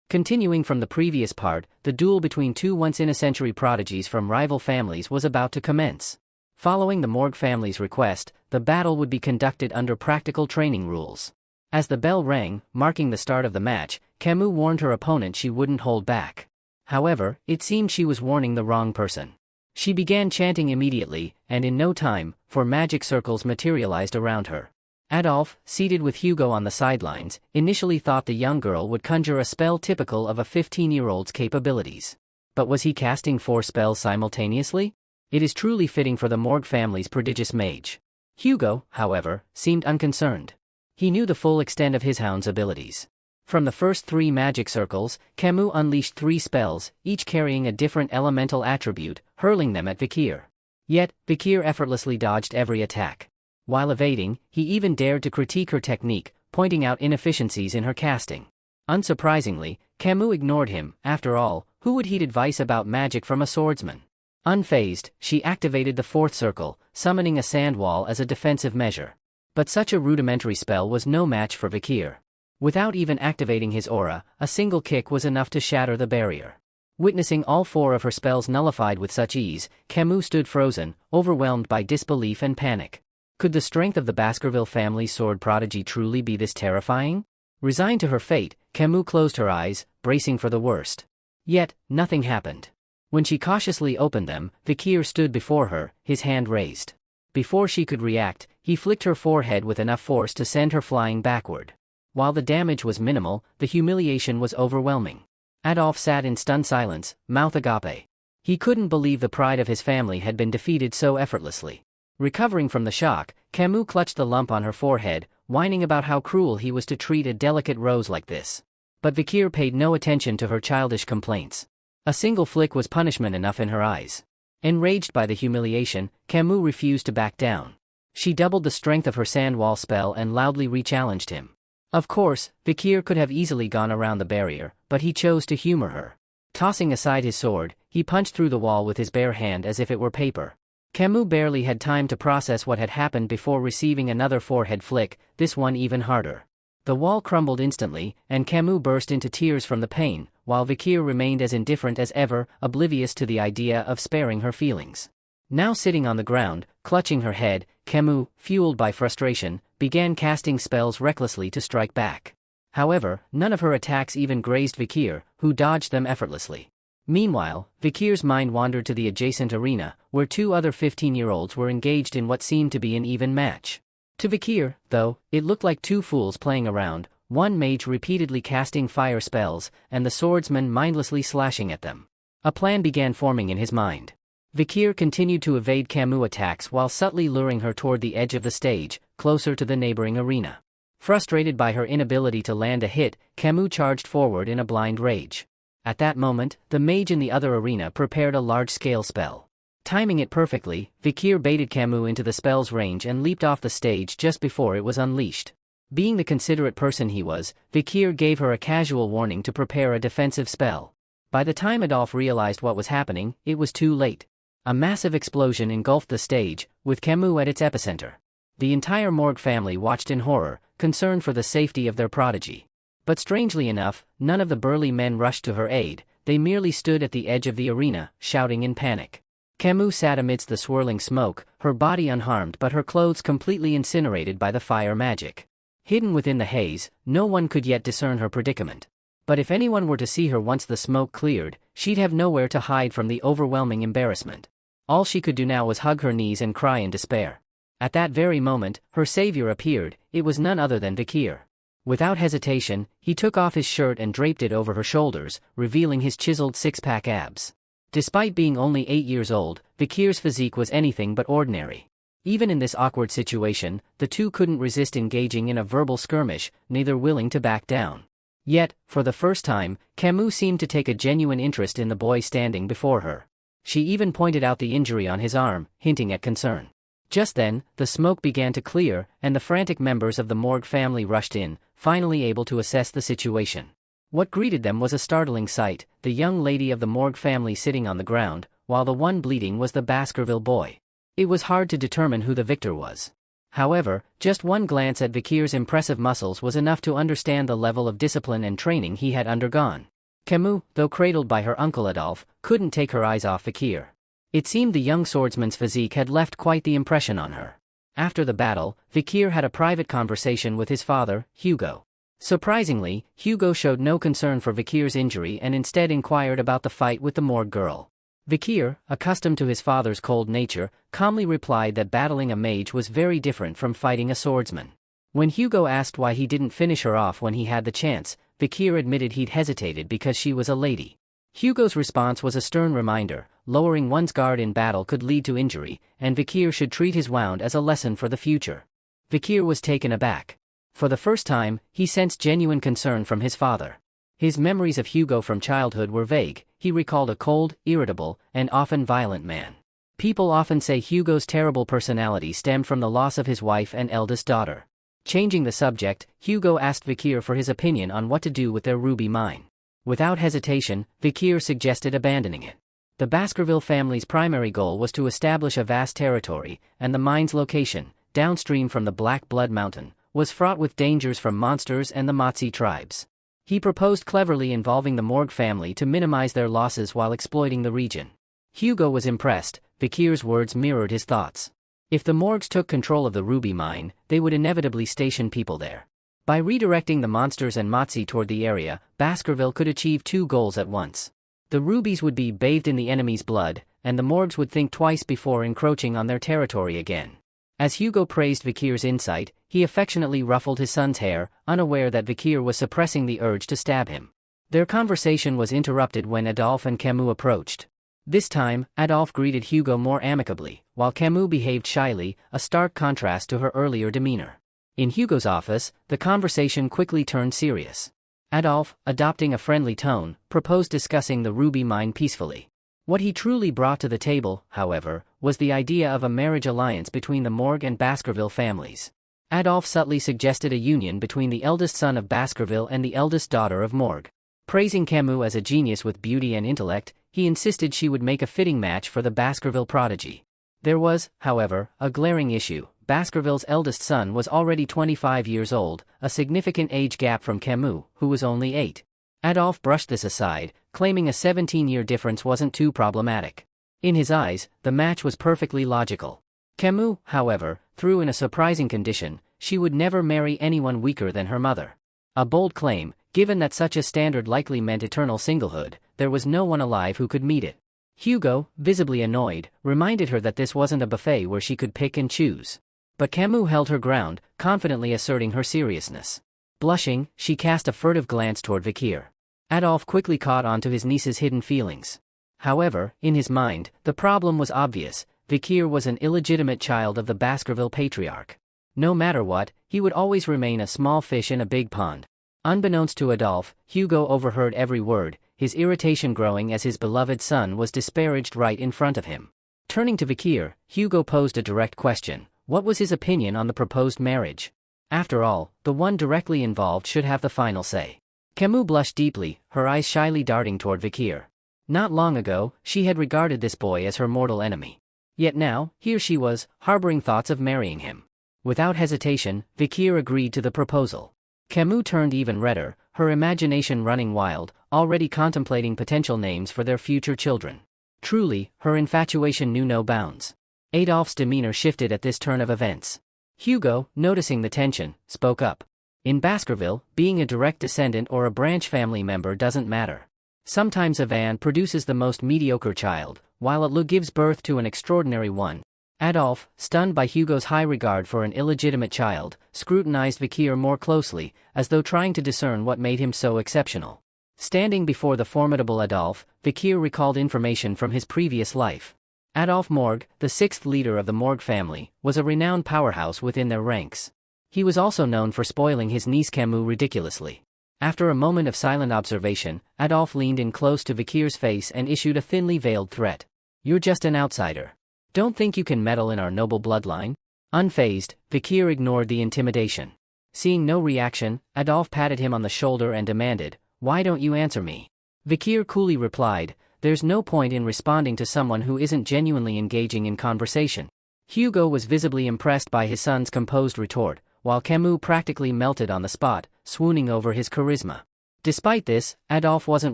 Continuing from the previous part, the duel between two once-in-a-century prodigies from rival families was about to commence. Following the Morgue family's request, the battle would be conducted under practical training rules. As the bell rang, marking the start of the match, Camus warned her opponent she wouldn't hold back. However, it seemed she was warning the wrong person. She began chanting immediately, and in no time, 4 magic circles materialized around her. Adolphe, seated with Hugo on the sidelines, initially thought the young girl would conjure a spell typical of a 15-year-old's capabilities. But was he casting 4 spells simultaneously? It is truly fitting for the Morgue family's prodigious mage. Hugo, however, seemed unconcerned. He knew the full extent of his hound's abilities. From the first 3 magic circles, Camus unleashed 3 spells, each carrying a different elemental attribute, hurling them at Vikir. Yet, Vikir effortlessly dodged every attack. While evading, he even dared to critique her technique, pointing out inefficiencies in her casting. Unsurprisingly, Camus ignored him. After all, who would heed advice about magic from a swordsman? Unfazed, she activated the 4th circle, summoning a sand wall as a defensive measure. But such a rudimentary spell was no match for Vikir. Without even activating his aura, a single kick was enough to shatter the barrier. Witnessing all 4 of her spells nullified with such ease, Camus stood frozen, overwhelmed by disbelief and panic. Could the strength of the Baskerville family's sword prodigy truly be this terrifying? Resigned to her fate, Camus closed her eyes, bracing for the worst. Yet, nothing happened. When she cautiously opened them, Vikir stood before her, his hand raised. Before she could react, he flicked her forehead with enough force to send her flying backward. While the damage was minimal, the humiliation was overwhelming. Adolphe sat in stunned silence, mouth agape. He couldn't believe the pride of his family had been defeated so effortlessly. Recovering from the shock, Camus clutched the lump on her forehead, whining about how cruel he was to treat a delicate rose like this. But Vikir paid no attention to her childish complaints. A single flick was punishment enough in her eyes. Enraged by the humiliation, Camus refused to back down. She doubled the strength of her sandwall spell and loudly re-challenged him. Of course, Vikir could have easily gone around the barrier, but he chose to humor her. Tossing aside his sword, he punched through the wall with his bare hand as if it were paper. Camus barely had time to process what had happened before receiving another forehead flick, this one even harder. The wall crumbled instantly, and Camus burst into tears from the pain, while Vikir remained as indifferent as ever, oblivious to the idea of sparing her feelings. Now sitting on the ground, clutching her head, Camus, fueled by frustration, began casting spells recklessly to strike back. However, none of her attacks even grazed Vikir, who dodged them effortlessly. Meanwhile, Vikir's mind wandered to the adjacent arena, where 2 other 15-year-olds were engaged in what seemed to be an even match. To Vikir, though, it looked like 2 fools playing around, one mage repeatedly casting fire spells, and the swordsman mindlessly slashing at them. A plan began forming in his mind. Vikir continued to evade Camus' attacks while subtly luring her toward the edge of the stage, closer to the neighboring arena. Frustrated by her inability to land a hit, Camus charged forward in a blind rage. At that moment, the mage in the other arena prepared a large-scale spell. Timing it perfectly, Vikir baited Camus into the spell's range and leaped off the stage just before it was unleashed. Being the considerate person he was, Vikir gave her a casual warning to prepare a defensive spell. By the time Adolphe realized what was happening, it was too late. A massive explosion engulfed the stage, with Camus at its epicenter. The entire Morgue family watched in horror, concerned for the safety of their prodigy. But strangely enough, none of the burly men rushed to her aid, they merely stood at the edge of the arena, shouting in panic. Camus sat amidst the swirling smoke, her body unharmed but her clothes completely incinerated by the fire magic. Hidden within the haze, no one could yet discern her predicament. But if anyone were to see her once the smoke cleared, she'd have nowhere to hide from the overwhelming embarrassment. All she could do now was hug her knees and cry in despair. At that very moment, her savior appeared. It was none other than Vikir. Without hesitation, he took off his shirt and draped it over her shoulders, revealing his chiseled 6-pack abs. Despite being only 8 years old, Vikir's physique was anything but ordinary. Even in this awkward situation, the two couldn't resist engaging in a verbal skirmish, neither willing to back down. Yet, for the first time, Camus seemed to take a genuine interest in the boy standing before her. She even pointed out the injury on his arm, hinting at concern. Just then, the smoke began to clear, and the frantic members of the Morgue family rushed in, finally able to assess the situation. What greeted them was a startling sight, the young lady of the Morgue family sitting on the ground, while the one bleeding was the Baskerville boy. It was hard to determine who the victor was. However, just one glance at Vikir's impressive muscles was enough to understand the level of discipline and training he had undergone. Camus, though cradled by her uncle Adolphe, couldn't take her eyes off Vikir. It seemed the young swordsman's physique had left quite the impression on her. After the battle, Vikir had a private conversation with his father, Hugo. Surprisingly, Hugo showed no concern for Vikir's injury and instead inquired about the fight with the Morgue girl. Vikir, accustomed to his father's cold nature, calmly replied that battling a mage was very different from fighting a swordsman. When Hugo asked why he didn't finish her off when he had the chance, Vikir admitted he'd hesitated because she was a lady. Hugo's response was a stern reminder: lowering one's guard in battle could lead to injury, and Vikir should treat his wound as a lesson for the future. Vikir was taken aback. For the first time, he sensed genuine concern from his father. His memories of Hugo from childhood were vague. He recalled a cold, irritable, and often violent man. People often say Hugo's terrible personality stemmed from the loss of his wife and eldest daughter. Changing the subject, Hugo asked Vikir for his opinion on what to do with their ruby mine. Without hesitation, Vikir suggested abandoning it. The Baskerville family's primary goal was to establish a vast territory, and the mine's location, downstream from the Black Blood Mountain, was fraught with dangers from monsters and the Matsi tribes. He proposed cleverly involving the Morgue family to minimize their losses while exploiting the region. Hugo was impressed. Vikir's words mirrored his thoughts. If the Morgues took control of the ruby mine, they would inevitably station people there. By redirecting the monsters and Matsi toward the area, Baskerville could achieve two goals at once. The rubies would be bathed in the enemy's blood, and the Morgues would think twice before encroaching on their territory again. As Hugo praised Vikir's insight, he affectionately ruffled his son's hair, unaware that Vikir was suppressing the urge to stab him. Their conversation was interrupted when Adolphe and Camus approached. This time, Adolphe greeted Hugo more amicably, while Camus behaved shyly, a stark contrast to her earlier demeanor. In Hugo's office, the conversation quickly turned serious. Adolphe, adopting a friendly tone, proposed discussing the ruby mine peacefully. What he truly brought to the table, however, was the idea of a marriage alliance between the Morgue and Baskerville families. Adolphe subtly suggested a union between the eldest son of Baskerville and the eldest daughter of Morgue. Praising Camus as a genius with beauty and intellect, he insisted she would make a fitting match for the Baskerville prodigy. There was, however, a glaring issue. Baskerville's eldest son was already 25 years old, a significant age gap from Camus, who was only 8. Adolphe brushed this aside, claiming a 17-year difference wasn't too problematic. In his eyes, the match was perfectly logical. Camus, however, threw in a surprising condition: she would never marry anyone weaker than her mother. A bold claim, given that such a standard likely meant eternal singlehood. There was no one alive who could meet it. Hugo, visibly annoyed, reminded her that this wasn't a buffet where she could pick and choose. But Camus held her ground, confidently asserting her seriousness. Blushing, she cast a furtive glance toward Vikir. Adolphe quickly caught on to his niece's hidden feelings. However, in his mind, the problem was obvious: Vikir was an illegitimate child of the Baskerville patriarch. No matter what, he would always remain a small fish in a big pond. Unbeknownst to Adolphe, Hugo overheard every word, his irritation growing as his beloved son was disparaged right in front of him. Turning to Vikir, Hugo posed a direct question: what was his opinion on the proposed marriage? After all, the one directly involved should have the final say. Camus blushed deeply, her eyes shyly darting toward Vikir. Not long ago, she had regarded this boy as her mortal enemy. Yet now, here she was, harboring thoughts of marrying him. Without hesitation, Vikir agreed to the proposal. Camus turned even redder, her imagination running wild, already contemplating potential names for their future children. Truly, her infatuation knew no bounds. Adolphe's demeanor shifted at this turn of events. Hugo, noticing the tension, spoke up. In Baskerville, being a direct descendant or a branch family member doesn't matter. Sometimes a van produces the most mediocre child, while a Le gives birth to an extraordinary one. Adolphe, stunned by Hugo's high regard for an illegitimate child, scrutinized Vikir more closely, as though trying to discern what made him so exceptional. Standing before the formidable Adolphe, Vikir recalled information from his previous life. Adolphe Morgue, the sixth leader of the Morgue family, was a renowned powerhouse within their ranks. He was also known for spoiling his niece Camus ridiculously. After a moment of silent observation, Adolphe leaned in close to Vikir's face and issued a thinly veiled threat. "You're just an outsider. Don't think you can meddle in our noble bloodline?" Unfazed, Vikir ignored the intimidation. Seeing no reaction, Adolphe patted him on the shoulder and demanded, "Why don't you answer me?" Vikir coolly replied, "There's no point in responding to someone who isn't genuinely engaging in conversation." Hugo was visibly impressed by his son's composed retort, while Camus practically melted on the spot, swooning over his charisma. Despite this, Adolf wasn't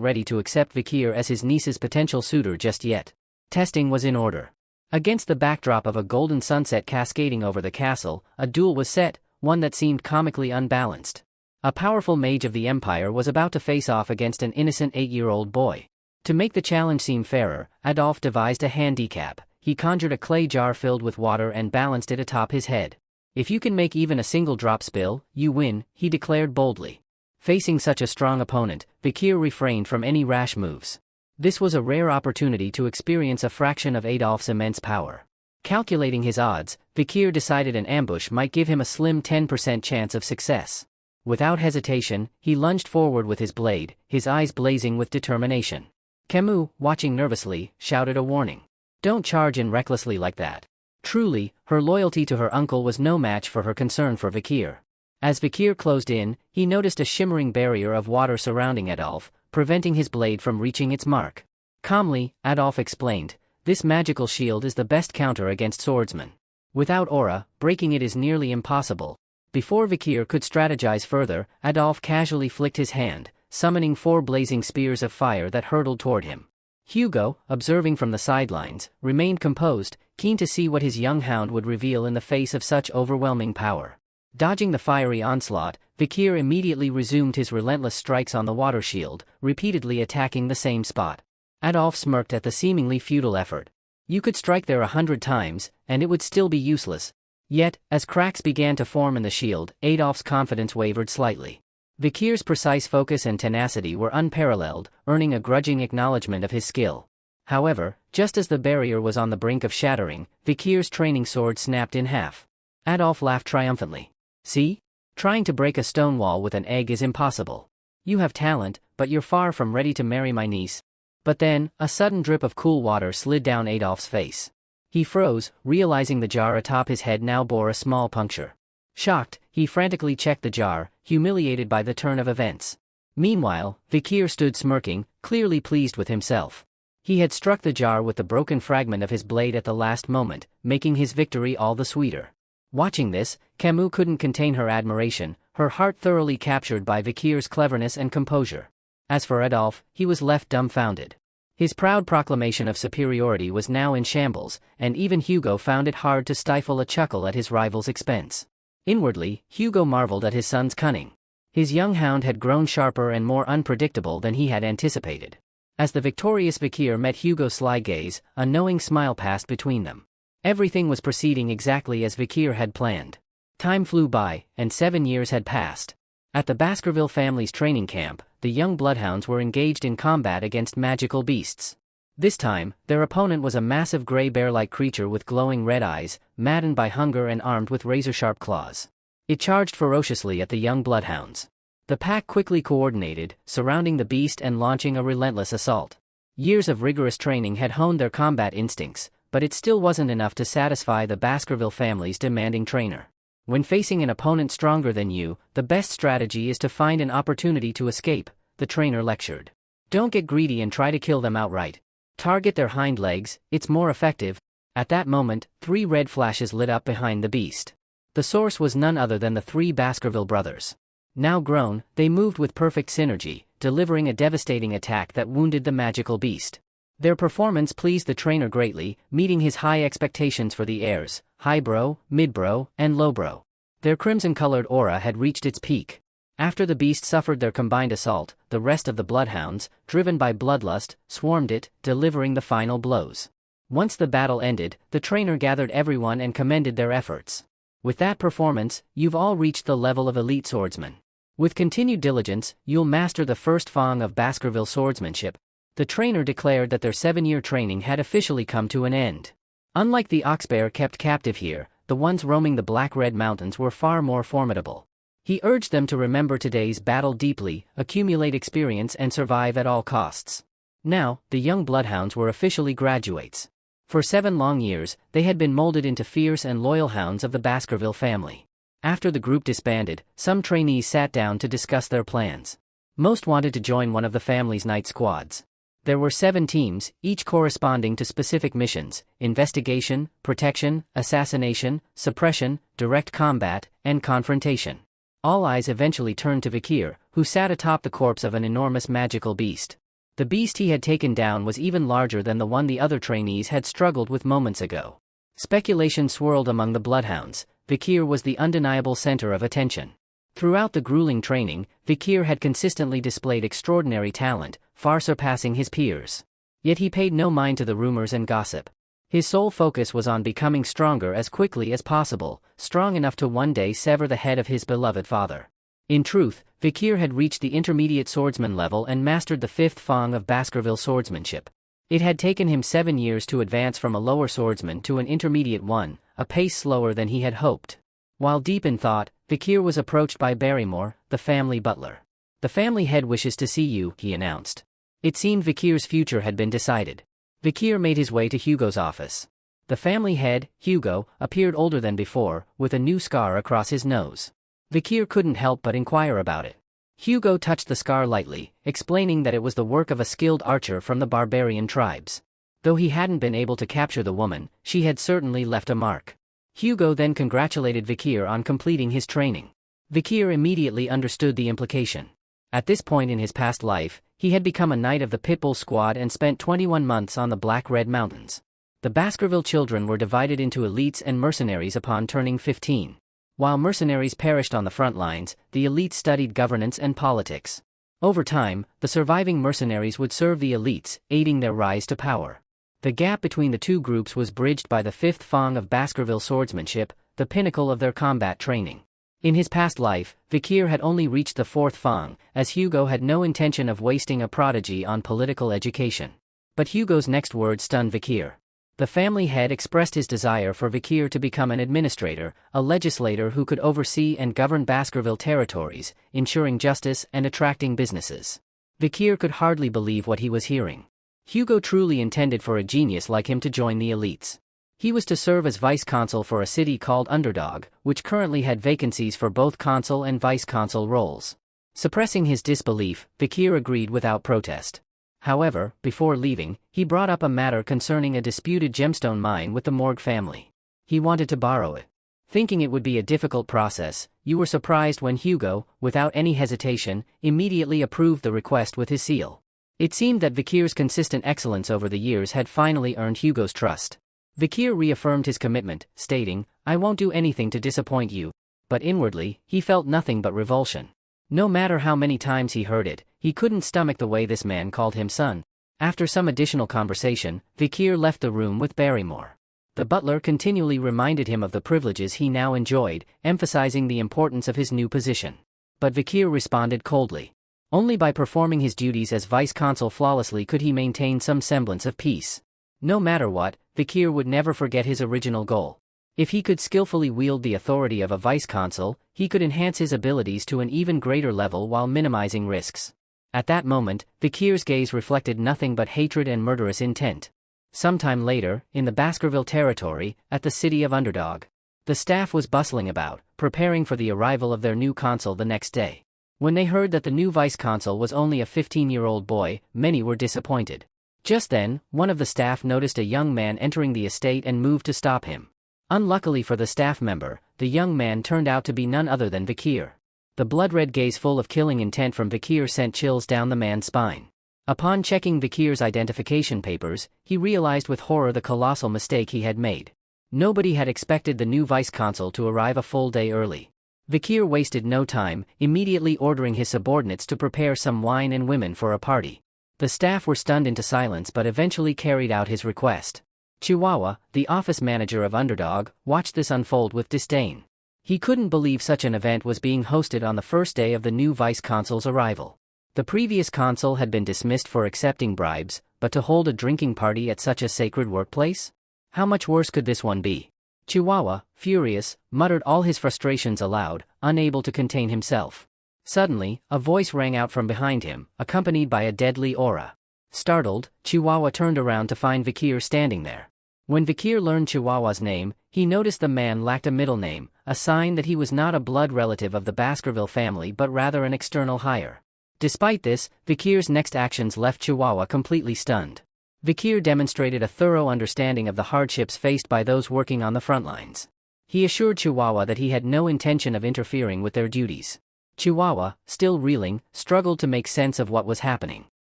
ready to accept Vikir as his niece's potential suitor just yet. Testing was in order. Against the backdrop of a golden sunset cascading over the castle, a duel was set, one that seemed comically unbalanced. A powerful mage of the Empire was about to face off against an innocent 8-year-old boy. To make the challenge seem fairer, Adolf devised a handicap. He conjured a clay jar filled with water and balanced it atop his head. "If you can make even a single drop spill, you win," he declared boldly. Facing such a strong opponent, Vikir refrained from any rash moves. This was a rare opportunity to experience a fraction of Adolf's immense power. Calculating his odds, Vikir decided an ambush might give him a slim 10% chance of success. Without hesitation, he lunged forward with his blade, his eyes blazing with determination. Camus, watching nervously, shouted a warning. "Don't charge in recklessly like that." Truly, her loyalty to her uncle was no match for her concern for Vikir. As Vikir closed in, he noticed a shimmering barrier of water surrounding Adolf, preventing his blade from reaching its mark. Calmly, Adolf explained, "This magical shield is the best counter against swordsmen. Without aura, breaking it is nearly impossible." Before Vikir could strategize further, Adolf casually flicked his hand, summoning 4 blazing spears of fire that hurtled toward him. Hugo, observing from the sidelines, remained composed, keen to see what his young hound would reveal in the face of such overwhelming power. Dodging the fiery onslaught, Vikir immediately resumed his relentless strikes on the water shield, repeatedly attacking the same spot. Adolf smirked at the seemingly futile effort. You could strike there 100 times, and it would still be useless. Yet, as cracks began to form in the shield, Adolf's confidence wavered slightly. Vikir's precise focus and tenacity were unparalleled, earning a grudging acknowledgement of his skill. However, just as the barrier was on the brink of shattering, Vikir's training sword snapped in half. Adolf laughed triumphantly. "See? Trying to break a stone wall with an egg is impossible. You have talent, but you're far from ready to marry my niece." But then, a sudden drip of cool water slid down Adolf's face. He froze, realizing the jar atop his head now bore a small puncture. Shocked, he frantically checked the jar, humiliated by the turn of events. Meanwhile, Vikir stood smirking, clearly pleased with himself. He had struck the jar with the broken fragment of his blade at the last moment, making his victory all the sweeter. Watching this, Camus couldn't contain her admiration, her heart thoroughly captured by Vikir's cleverness and composure. As for Adolf, he was left dumbfounded. His proud proclamation of superiority was now in shambles, and even Hugo found it hard to stifle a chuckle at his rival's expense. Inwardly, Hugo marveled at his son's cunning. His young hound had grown sharper and more unpredictable than he had anticipated. As the victorious Vikir met Hugo's sly gaze, a knowing smile passed between them. Everything was proceeding exactly as Vikir had planned. Time flew by, and 7 years had passed. At the Baskerville family's training camp, the young bloodhounds were engaged in combat against magical beasts. This time, their opponent was a massive gray bear-like creature with glowing red eyes, maddened by hunger and armed with razor-sharp claws. It charged ferociously at the young bloodhounds. The pack quickly coordinated, surrounding the beast and launching a relentless assault. Years of rigorous training had honed their combat instincts, but it still wasn't enough to satisfy the Baskerville family's demanding trainer. When facing an opponent stronger than you, the best strategy is to find an opportunity to escape, the trainer lectured. Don't get greedy and try to kill them outright. Target their hind legs, it's more effective. At that moment, 3 red flashes lit up behind the beast. The source was none other than the 3 Baskerville brothers. Now grown, they moved with perfect synergy, delivering a devastating attack that wounded the magical beast. Their performance pleased the trainer greatly, meeting his high expectations for the heirs, highbrow, midbrow, and lowbrow. Their crimson-colored aura had reached its peak. After the beast suffered their combined assault, the rest of the bloodhounds, driven by bloodlust, swarmed it, delivering the final blows. Once the battle ended, the trainer gathered everyone and commended their efforts. With that performance, you've all reached the level of elite swordsman. With continued diligence, you'll master the first fang of Baskerville swordsmanship. The trainer declared that their 7-year training had officially come to an end. Unlike the oxbear kept captive here, the ones roaming the Black-Red Mountains were far more formidable. He urged them to remember today's battle deeply, accumulate experience and survive at all costs. Now, the young bloodhounds were officially graduates. For 7 long years, they had been molded into fierce and loyal hounds of the Baskerville family. After the group disbanded, some trainees sat down to discuss their plans. Most wanted to join one of the family's night squads. There were 7 teams, each corresponding to specific missions: investigation, protection, assassination, suppression, direct combat, and confrontation. All eyes eventually turned to Vikir, who sat atop the corpse of an enormous magical beast. The beast he had taken down was even larger than the one the other trainees had struggled with moments ago. Speculation swirled among the Bloodhounds. Vikir was the undeniable center of attention. Throughout the grueling training, Vikir had consistently displayed extraordinary talent, far surpassing his peers. Yet he paid no mind to the rumors and gossip. His sole focus was on becoming stronger as quickly as possible, strong enough to one day sever the head of his beloved father. In truth, Vikir had reached the intermediate swordsman level and mastered the fifth fang of Baskerville swordsmanship. It had taken him 7 years to advance from a lower swordsman to an intermediate one, a pace slower than he had hoped. While deep in thought, Vikir was approached by Barrymore, the family butler. "The family head wishes to see you," he announced. It seemed Vikir's future had been decided. Vikir made his way to Hugo's office. The family head, Hugo, appeared older than before, with a new scar across his nose. Vikir couldn't help but inquire about it. Hugo touched the scar lightly, explaining that it was the work of a skilled archer from the barbarian tribes. Though he hadn't been able to capture the woman, she had certainly left a mark. Hugo then congratulated Vikir on completing his training. Vikir immediately understood the implication. At this point in his past life, he had become a knight of the Pitbull Squad and spent 21 months on the Black-Red Mountains. The Baskerville children were divided into elites and mercenaries upon turning 15. While mercenaries perished on the front lines, the elites studied governance and politics. Over time, the surviving mercenaries would serve the elites, aiding their rise to power. The gap between the two groups was bridged by the fifth fang of Baskerville swordsmanship, the pinnacle of their combat training. In his past life, Vikir had only reached the fourth fang, as Hugo had no intention of wasting a prodigy on political education. But Hugo's next words stunned Vikir. The family head expressed his desire for Vikir to become an administrator, a legislator who could oversee and govern Baskerville territories, ensuring justice and attracting businesses. Vikir could hardly believe what he was hearing. Hugo truly intended for a genius like him to join the elites. He was to serve as vice-consul for a city called Underdog, which currently had vacancies for both consul and vice-consul roles. Suppressing his disbelief, Vikir agreed without protest. However, before leaving, he brought up a matter concerning a disputed gemstone mine with the Morg family. He wanted to borrow it. Thinking it would be a difficult process, you were surprised when Hugo, without any hesitation, immediately approved the request with his seal. It seemed that Vikir's consistent excellence over the years had finally earned Hugo's trust. Vikir reaffirmed his commitment, stating, "I won't do anything to disappoint you." But inwardly, he felt nothing but revulsion. No matter how many times he heard it, he couldn't stomach the way this man called him son. After some additional conversation, Vikir left the room with Barrymore. The butler continually reminded him of the privileges he now enjoyed, emphasizing the importance of his new position. But Vikir responded coldly. Only by performing his duties as vice-consul flawlessly could he maintain some semblance of peace. No matter what, Vikir would never forget his original goal. If he could skillfully wield the authority of a vice-consul, he could enhance his abilities to an even greater level while minimizing risks. At that moment, Vikir's gaze reflected nothing but hatred and murderous intent. Sometime later, in the Baskerville territory, at the city of Underdog, the staff was bustling about, preparing for the arrival of their new consul the next day. When they heard that the new vice-consul was only a 15-year-old boy, many were disappointed. Just then, one of the staff noticed a young man entering the estate and moved to stop him. Unluckily for the staff member, the young man turned out to be none other than Vikir. The blood-red gaze full of killing intent from Vikir sent chills down the man's spine. Upon checking Vikir's identification papers, he realized with horror the colossal mistake he had made. Nobody had expected the new vice-consul to arrive a full day early. Vikir wasted no time, immediately ordering his subordinates to prepare some wine and women for a party. The staff were stunned into silence but eventually carried out his request. Chihuahua, the office manager of Underdog, watched this unfold with disdain. He couldn't believe such an event was being hosted on the first day of the new vice-consul's arrival. The previous consul had been dismissed for accepting bribes, but to hold a drinking party at such a sacred workplace? How much worse could this one be? Chihuahua, furious, muttered all his frustrations aloud, unable to contain himself. Suddenly, a voice rang out from behind him, accompanied by a deadly aura. Startled, Chihuahua turned around to find Vikir standing there. When Vikir learned Chihuahua's name, he noticed the man lacked a middle name, a sign that he was not a blood relative of the Baskerville family but rather an external hire. Despite this, Vikir's next actions left Chihuahua completely stunned. Vikir demonstrated a thorough understanding of the hardships faced by those working on the front lines. He assured Chihuahua that he had no intention of interfering with their duties. Chihuahua, still reeling, struggled to make sense of what was happening.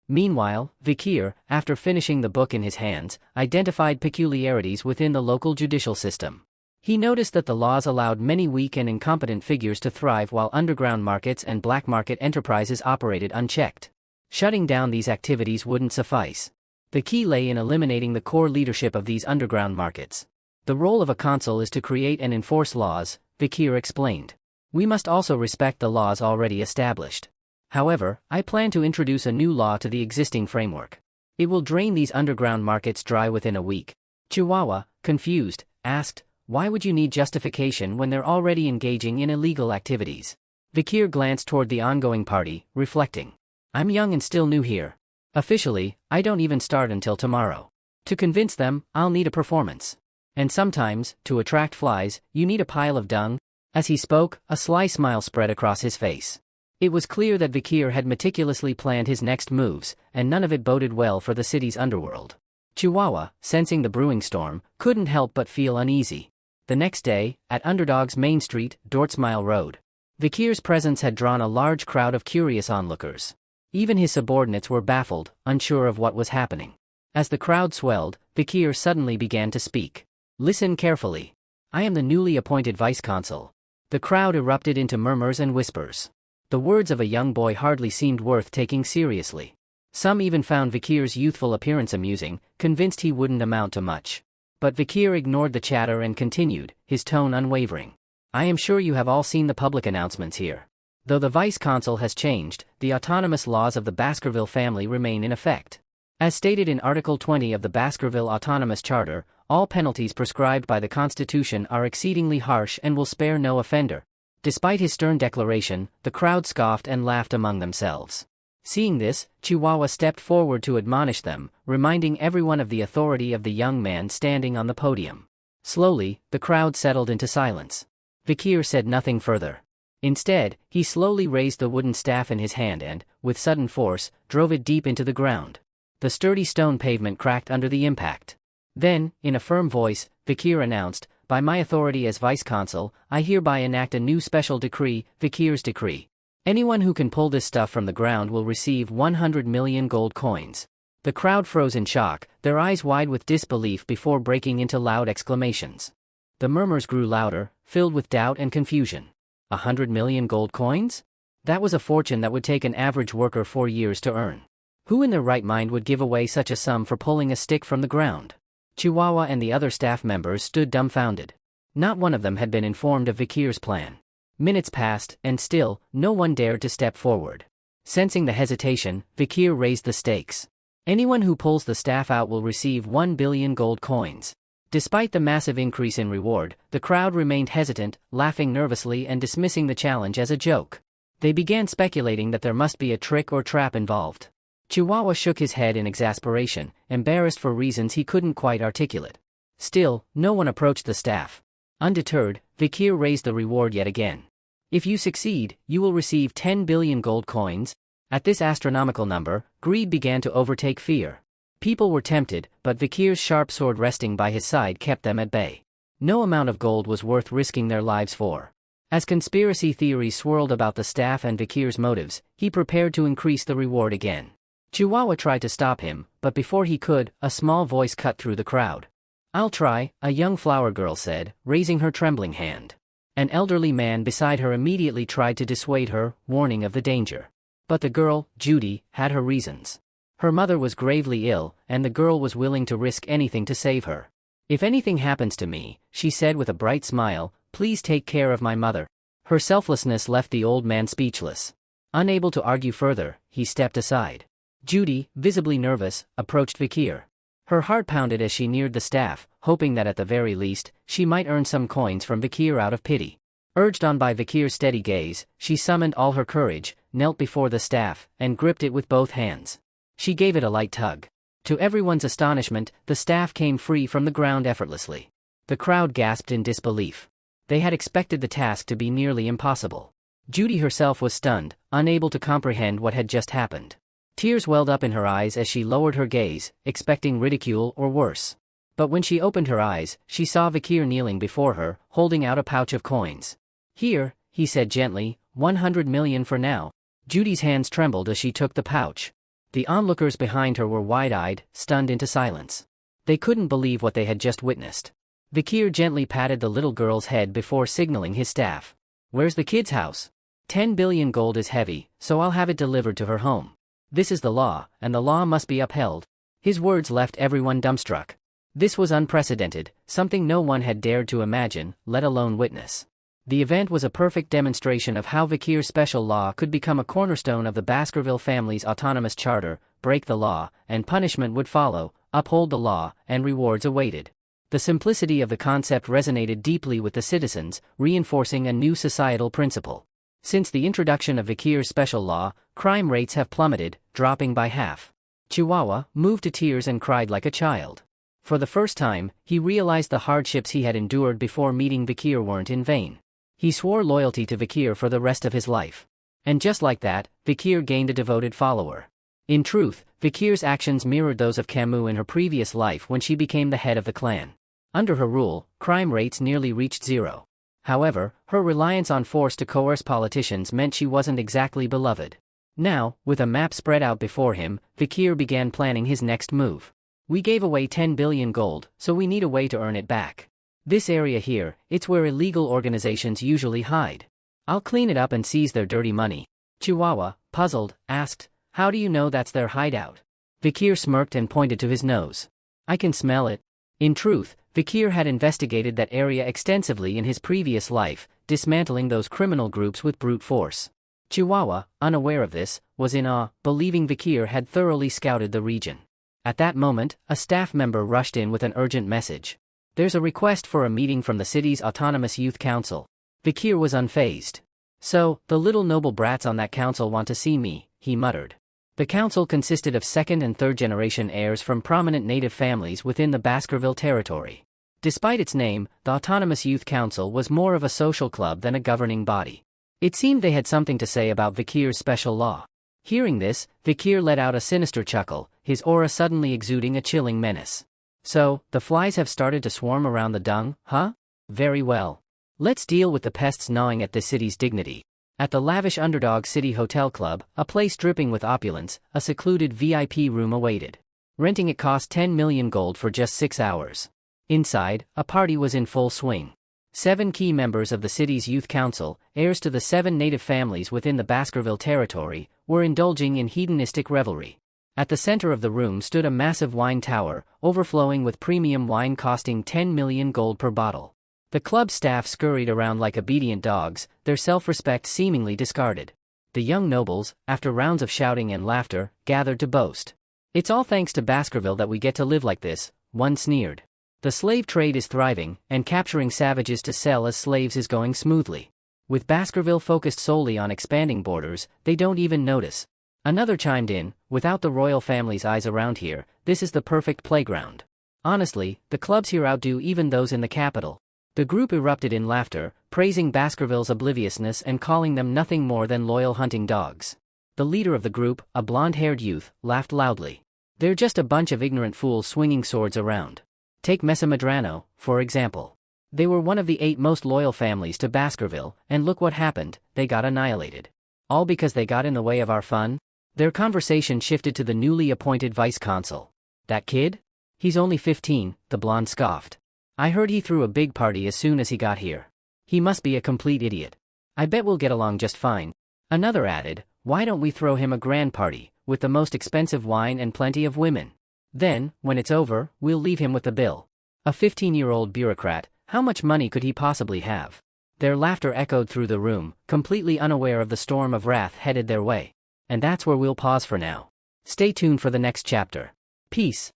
Meanwhile, Vikir, after finishing the book in his hands, identified peculiarities within the local judicial system. He noticed that the laws allowed many weak and incompetent figures to thrive while underground markets and black market enterprises operated unchecked. Shutting down these activities wouldn't suffice. The key lay in eliminating the core leadership of these underground markets. The role of a consul is to create and enforce laws, Vikir explained. We must also respect the laws already established. However, I plan to introduce a new law to the existing framework. It will drain these underground markets dry within a week. Chihuahua, confused, asked, why would you need justification when they're already engaging in illegal activities? Vikir glanced toward the ongoing party, reflecting. I'm young and still new here. Officially, I don't even start until tomorrow. To convince them, I'll need a performance. And sometimes, to attract flies, you need a pile of dung. As he spoke, a sly smile spread across his face. It was clear that Vikir had meticulously planned his next moves, and none of it boded well for the city's underworld. Chihuahua, sensing the brewing storm, couldn't help but feel uneasy. The next day, at Underdog's Main Street, Dortsmile Road, Vikir's presence had drawn a large crowd of curious onlookers. Even his subordinates were baffled, unsure of what was happening. As the crowd swelled, Vikir suddenly began to speak. Listen carefully. I am the newly appointed vice-consul. The crowd erupted into murmurs and whispers. The words of a young boy hardly seemed worth taking seriously. Some even found Vikir's youthful appearance amusing, convinced he wouldn't amount to much. But Vikir ignored the chatter and continued, his tone unwavering. I am sure you have all seen the public announcements here. Though the vice-consul has changed, the autonomous laws of the Baskerville family remain in effect. As stated in Article 20 of the Baskerville Autonomous Charter, all penalties prescribed by the Constitution are exceedingly harsh and will spare no offender. Despite his stern declaration, the crowd scoffed and laughed among themselves. Seeing this, Chihuahua stepped forward to admonish them, reminding everyone of the authority of the young man standing on the podium. Slowly, the crowd settled into silence. Vikir said nothing further. Instead, he slowly raised the wooden staff in his hand and, with sudden force, drove it deep into the ground. The sturdy stone pavement cracked under the impact. Then, in a firm voice, Vikir announced, by my authority as vice-consul, I hereby enact a new special decree, Vikir's decree. Anyone who can pull this stuff from the ground will receive 100 million gold coins. The crowd froze in shock, their eyes wide with disbelief before breaking into loud exclamations. The murmurs grew louder, filled with doubt and confusion. 100 million gold coins? That was a fortune that would take an average worker 4 years to earn. Who in their right mind would give away such a sum for pulling a stick from the ground? Chihuahua and the other staff members stood dumbfounded. Not one of them had been informed of Vikir's plan. Minutes passed, and still, no one dared to step forward. Sensing the hesitation, Vikir raised the stakes. Anyone who pulls the staff out will receive 1 billion gold coins. Despite the massive increase in reward, the crowd remained hesitant, laughing nervously and dismissing the challenge as a joke. They began speculating that there must be a trick or trap involved. Chihuahua shook his head in exasperation, embarrassed for reasons he couldn't quite articulate. Still, no one approached the staff. Undeterred, Vikir raised the reward yet again. If you succeed, you will receive 10 billion gold coins. At this astronomical number, greed began to overtake fear. People were tempted, but Vikir's sharp sword resting by his side kept them at bay. No amount of gold was worth risking their lives for. As conspiracy theories swirled about the staff and Vikir's motives, he prepared to increase the reward again. Chihuahua tried to stop him, but before he could, a small voice cut through the crowd. I'll try, a young flower girl said, raising her trembling hand. An elderly man beside her immediately tried to dissuade her, warning of the danger. But the girl, Judy, had her reasons. Her mother was gravely ill, and the girl was willing to risk anything to save her. If anything happens to me, she said with a bright smile, please take care of my mother. Her selflessness left the old man speechless. Unable to argue further, he stepped aside. Judy, visibly nervous, approached Vikir. Her heart pounded as she neared the staff, hoping that at the very least, she might earn some coins from Vikir out of pity. Urged on by Vikir's steady gaze, she summoned all her courage, knelt before the staff, and gripped it with both hands. She gave it a light tug. To everyone's astonishment, the staff came free from the ground effortlessly. The crowd gasped in disbelief. They had expected the task to be nearly impossible. Judy herself was stunned, unable to comprehend what had just happened. Tears welled up in her eyes as she lowered her gaze, expecting ridicule or worse. But when she opened her eyes, she saw Vikir kneeling before her, holding out a pouch of coins. "Here," he said gently, 100 million for now. Judy's hands trembled as she took the pouch. The onlookers behind her were wide-eyed, stunned into silence. They couldn't believe what they had just witnessed. Vikir gently patted the little girl's head before signaling his staff. "Where's the kid's house? 10 billion gold is heavy, so I'll have it delivered to her home. This is the law, and the law must be upheld." His words left everyone dumbstruck. This was unprecedented, something no one had dared to imagine, let alone witness. The event was a perfect demonstration of how Vikir's special law could become a cornerstone of the Baskerville family's autonomous charter: break the law, and punishment would follow; uphold the law, and rewards awaited. The simplicity of the concept resonated deeply with the citizens, reinforcing a new societal principle. Since the introduction of Vikir's special law, crime rates have plummeted, dropping by half. Chihuahua moved to tears and cried like a child. For the first time, he realized the hardships he had endured before meeting Vikir weren't in vain. He swore loyalty to Vikir for the rest of his life. And just like that, Vikir gained a devoted follower. In truth, Vikir's actions mirrored those of Camus in her previous life when she became the head of the clan. Under her rule, crime rates nearly reached zero. However, her reliance on force to coerce politicians meant she wasn't exactly beloved. Now, with a map spread out before him, Vikir began planning his next move. "We gave away 10 billion gold, so we need a way to earn it back. This area here, it's where illegal organizations usually hide. I'll clean it up and seize their dirty money." Chihuahua, puzzled, asked, "How do you know that's their hideout?" Vikir smirked and pointed to his nose. "I can smell it." In truth, Vikir had investigated that area extensively in his previous life, dismantling those criminal groups with brute force. Chihuahua, unaware of this, was in awe, believing Vikir had thoroughly scouted the region. At that moment, a staff member rushed in with an urgent message. "There's a request for a meeting from the city's autonomous youth council." Vikir was unfazed. "So, the little noble brats on that council want to see me," he muttered. The council consisted of second and third generation heirs from prominent native families within the Baskerville territory. Despite its name, the Autonomous Youth Council was more of a social club than a governing body. It seemed they had something to say about Vikir's special law. Hearing this, Vikir let out a sinister chuckle, his aura suddenly exuding a chilling menace. "So, the flies have started to swarm around the dung, huh? Very well. Let's deal with the pests gnawing at the city's dignity." At the lavish Underdog City Hotel Club, a place dripping with opulence, a secluded VIP room awaited. Renting it cost 10 million gold for just 6 hours. Inside, a party was in full swing. 7 key members of the city's youth council, heirs to the 7 native families within the Baskerville territory, were indulging in hedonistic revelry. At the center of the room stood a massive wine tower, overflowing with premium wine costing 10 million gold per bottle. The club staff scurried around like obedient dogs, their self-respect seemingly discarded. The young nobles, after rounds of shouting and laughter, gathered to boast. "It's all thanks to Baskerville that we get to live like this," one sneered. "The slave trade is thriving, and capturing savages to sell as slaves is going smoothly. With Baskerville focused solely on expanding borders, they don't even notice." Another chimed in, "Without the royal family's eyes around here, this is the perfect playground. Honestly, the clubs here outdo even those in the capital." The group erupted in laughter, praising Baskerville's obliviousness and calling them nothing more than loyal hunting dogs. The leader of the group, a blonde-haired youth, laughed loudly. "They're just a bunch of ignorant fools swinging swords around. Take Mesa Madrano, for example. They were one of the 8 most loyal families to Baskerville, and look what happened, they got annihilated. All because they got in the way of our fun?" Their conversation shifted to the newly appointed vice-consul. "That kid? He's only 15, the blonde scoffed. "I heard he threw a big party as soon as he got here. He must be a complete idiot. I bet we'll get along just fine." Another added, "Why don't we throw him a grand party, with the most expensive wine and plenty of women? Then, when it's over, we'll leave him with the bill. A 15-year-old bureaucrat, how much money could he possibly have?" Their laughter echoed through the room, completely unaware of the storm of wrath headed their way. And that's where we'll pause for now. Stay tuned for the next chapter. Peace.